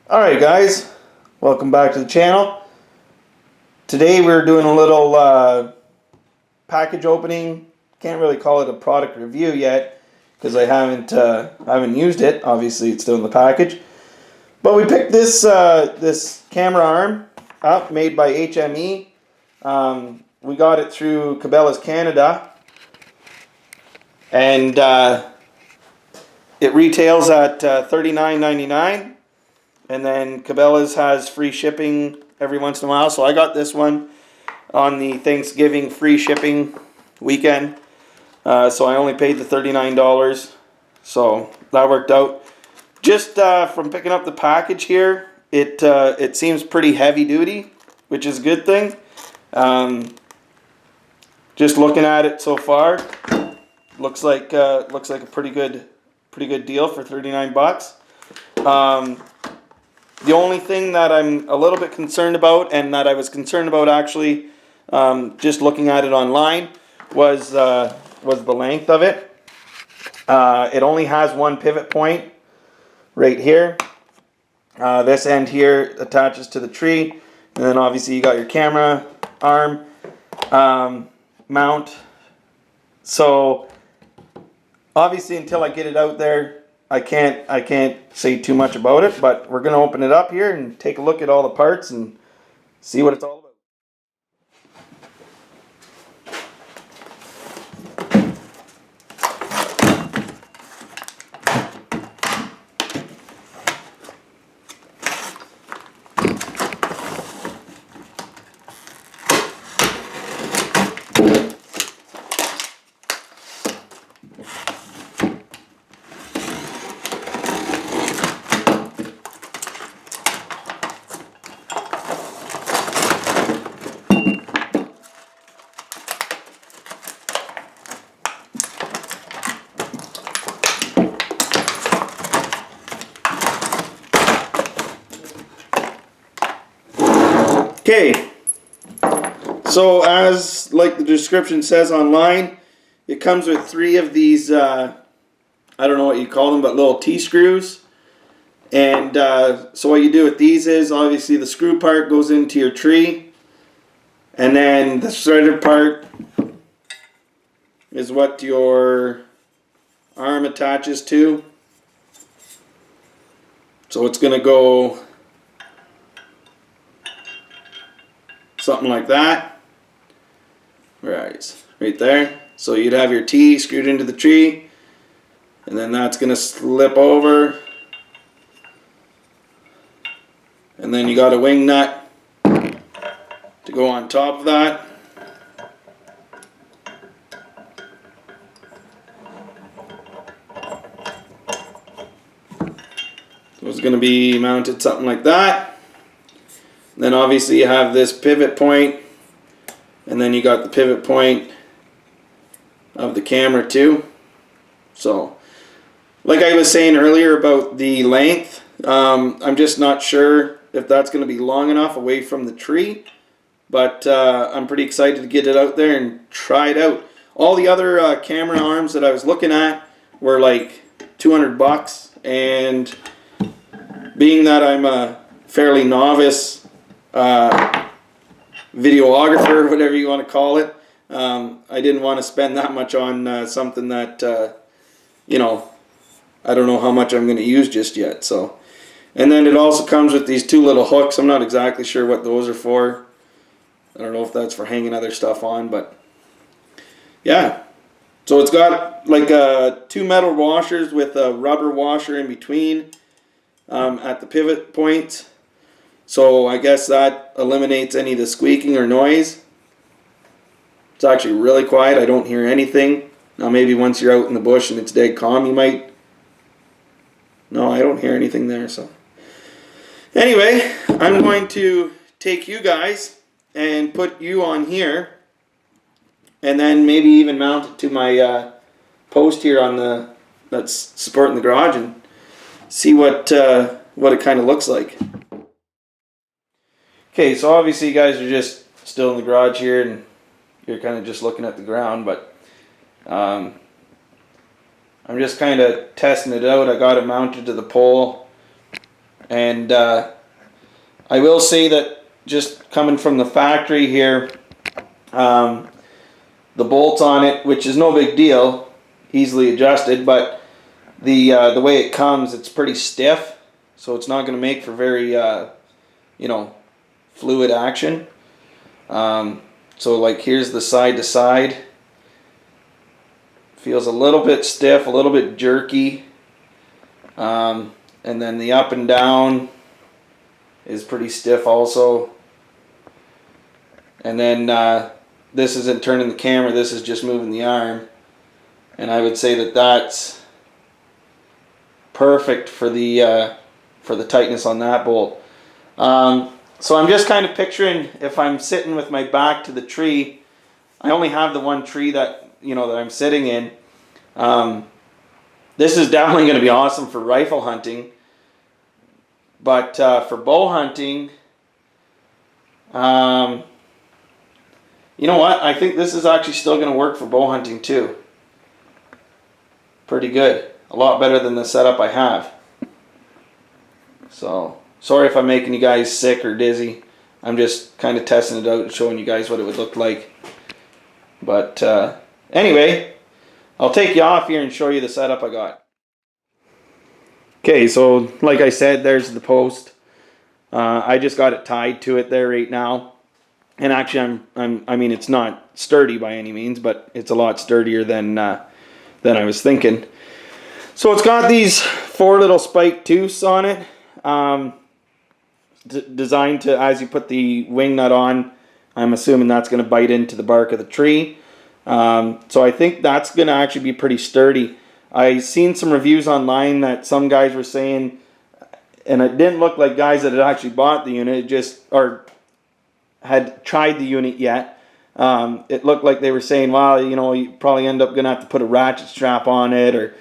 Alright guys, welcome back to the channel. Today we're doing a little package opening. Can't really call it a product review yet because I haven't used it. Obviously it's still in the package. But we picked this this camera arm up, made by HME. We got it through Cabela's Canada, and it retails at $39.99. And then Cabela's has free shipping every once in a while. So I got this one on the Thanksgiving free shipping weekend. So I only paid the $39. So that worked out. Just from picking up the package here, it seems pretty heavy duty, which is a good thing. Just looking at it so far, looks like a pretty good deal for 39 bucks. The only thing that I'm a little bit concerned about, and that I was concerned about actually just looking at it online, was the length of it. It only has one pivot point right here. This end here attaches to the tree, and then obviously you got your camera arm mount. So obviously until I get it out there, I can't say too much about it, but we're going to open it up here and take a look at all the parts and see what it's all about. Okay, so as like the description says online, it comes with 3 of these, I don't know what you call them, but little T-screws. And so what you do with these is, obviously the screw part goes into your tree, and then the threaded part is what your arm attaches to. So it's going to go something like that. Right there. So you'd have your T screwed into the tree, and then that's going to slip over, and then you got a wing nut to go on top of that. So it's going to be mounted something like that. Then obviously you have this pivot point, and then you got the pivot point of the camera too. So like I was saying earlier about the length, I'm just not sure if that's going to be long enough away from the tree, but I'm pretty excited to get it out there and try it out. All the other camera arms that I was looking at were like 200 bucks, and being that I'm a fairly novice videographer, whatever you want to call it, I didn't want to spend that much on something that you know, I don't know how much I'm going to use just yet. So, and then it also comes with these 2 little hooks. I'm not exactly sure what those are for. I don't know if that's for hanging other stuff on, but yeah. So it's got like 2 metal washers with a rubber washer in between at the pivot points. So I guess that eliminates any of the squeaking or noise. It's actually really quiet. I don't hear anything. Now maybe once you're out in the bush and it's dead calm, you might. No, I don't hear anything there. So anyway, I'm going to take you guys and put you on here, and then maybe even mount it to my post here on the that's supporting the garage, and see what it kind of looks like. Okay, so obviously you guys are just still in the garage here, and you're kind of just looking at the ground, but I'm just kind of testing it out. I got it mounted to the pole, And I will say that just coming from the factory here, the bolts on it, which is no big deal, easily adjusted, but the way it comes, it's pretty stiff, so it's not going to make for very fluid action. So like here's the side to side. Feels a little bit stiff, a little bit jerky. And then the up and down is pretty stiff also. And then this isn't turning the camera, this is just moving the arm. And I would say that that's perfect for the tightness on that bolt. So I'm just kind of picturing if I'm sitting with my back to the tree. I only have the one tree that that I'm sitting in. This is definitely going to be awesome for rifle hunting, but for bow hunting, you know what? I think this is actually still going to work for bow hunting too. Pretty good. A lot better than the setup I have. So, sorry if I'm making you guys sick or dizzy. I'm just kind of testing it out and showing you guys what it would look like. But anyway, I'll take you off here and show you the setup I got. Okay, so like I said, there's the post. I just got it tied to it there right now. And actually, I mean, it's not sturdy by any means, but it's a lot sturdier than I was thinking. So it's got these 4 little spike tooths on it, designed to, as you put the wing nut on, I'm assuming that's going to bite into the bark of the tree. So I think that's going to actually be pretty sturdy. I seen some reviews online that some guys were saying, and it didn't look like guys that had actually bought the unit, or had tried the unit yet. It looked like they were saying, well, you probably end up going to have to put a ratchet strap on it,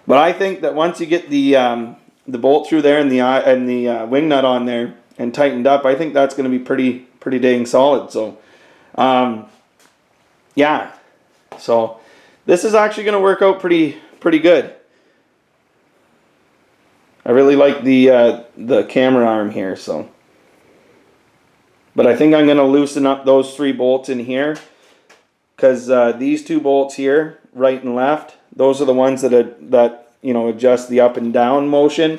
but I think that once you get the bolt through there and the wing nut on there and tightened up, I think that's going to be pretty dang solid. So, yeah. So this is actually going to work out pretty good. I really like the camera arm here. So, but I think I'm going to loosen up those 3 bolts in here, because these 2 bolts here, right and left, those are the ones that adjust the up and down motion,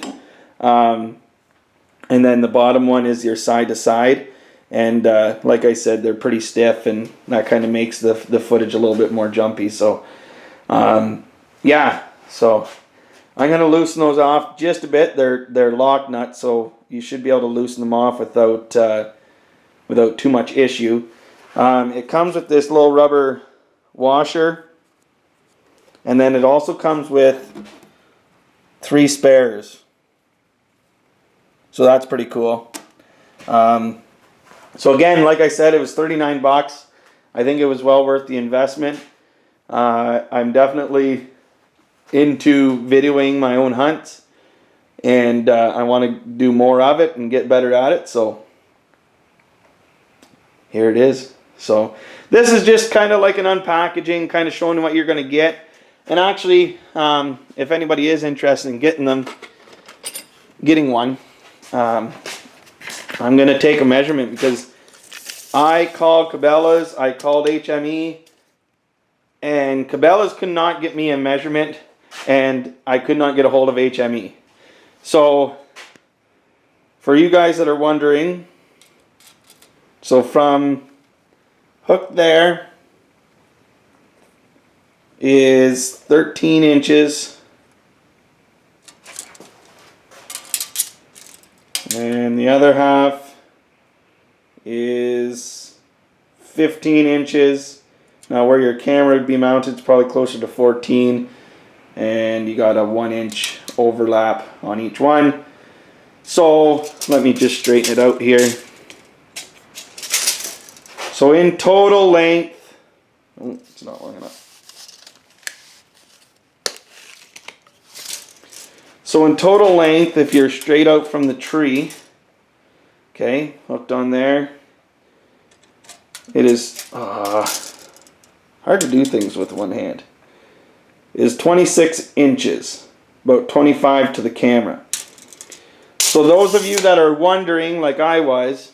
and then the bottom one is your side to side. And like I said, they're pretty stiff, and that kind of makes the footage a little bit more jumpy. So, yeah. So I'm going to loosen those off just a bit. They're lock nuts, so you should be able to loosen them off without too much issue. It comes with this little rubber washer, and then it also comes with 3 spares. So that's pretty cool. So again, like I said, it was $39. I think it was well worth the investment. I'm definitely into videoing my own hunts, and I want to do more of it and get better at it. So here it is. So this is just kind of like an unpackaging, kind of showing what you're going to get. And actually, if anybody is interested in getting one, I'm going to take a measurement, because I called Cabela's, I called HME, and Cabela's could not get me a measurement, and I could not get a hold of HME. So for you guys that are wondering, so from hook there is 13 inches. And the other half is 15 inches. Now where your camera would be mounted is probably closer to 14. And you got a 1-inch overlap on each one. So let me just straighten it out here. So in total length, oh, it's not long enough. So in total length, if you're straight out from the tree, okay, hooked on there, it is hard to do things with one hand. It is 26 inches, about 25 to the camera. So those of you that are wondering, like I was,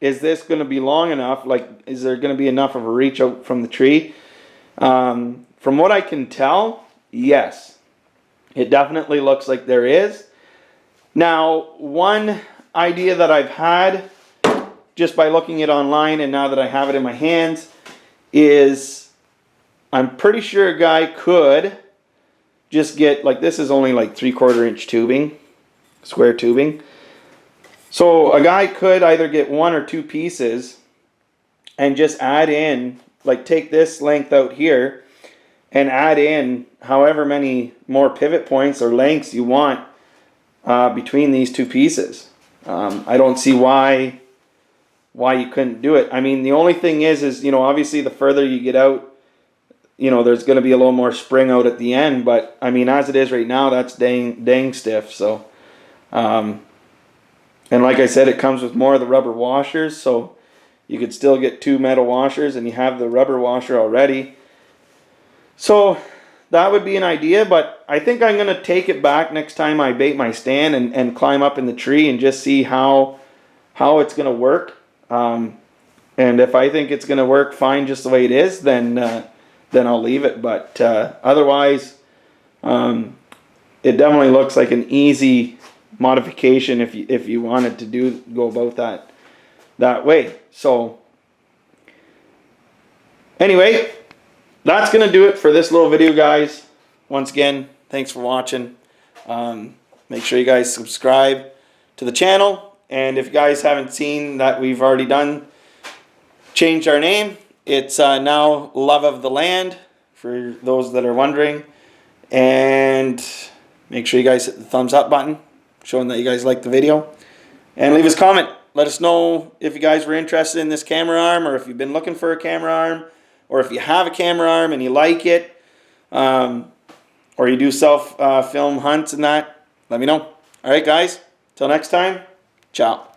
is this going to be long enough? Like, is there going to be enough of a reach out from the tree? From what I can tell, yes. It definitely looks like there is. Now, one idea that I've had, just by looking it online and now that I have it in my hands, is I'm pretty sure a guy could just get, like, this is only like 3/4 inch tubing, square tubing. So a guy could either get 1 or 2 pieces and just add in, like, take this length out here and add in however many more pivot points or lengths you want between these 2 pieces. I don't see why you couldn't do it. I mean, the only thing is, you know, obviously the further you get out, you know, there's going to be a little more spring out at the end, but I mean, as it is right now, that's dang stiff. So, and like I said, it comes with more of the rubber washers, so you could still get 2 metal washers and you have the rubber washer already. So that would be an idea, but I think I'm going to take it back next time I bait my stand and climb up in the tree and just see how it's going to work. And if I think it's going to work fine just the way it is, then I'll leave it. But otherwise, it definitely looks like an easy modification if you wanted to go about that way. So anyway, that's going to do it for this little video, guys. Once again, thanks for watching. Make sure you guys subscribe to the channel. And if you guys haven't seen that, we've already changed our name. It's now Love of the Land, for those that are wondering. And make sure you guys hit the thumbs up button, showing that you guys like the video. And leave us a comment. Let us know if you guys were interested in this camera arm, or if you've been looking for a camera arm, or if you have a camera arm and you like it, or you do self film hunts and that. Let me know. All right, guys. Till next time. Ciao.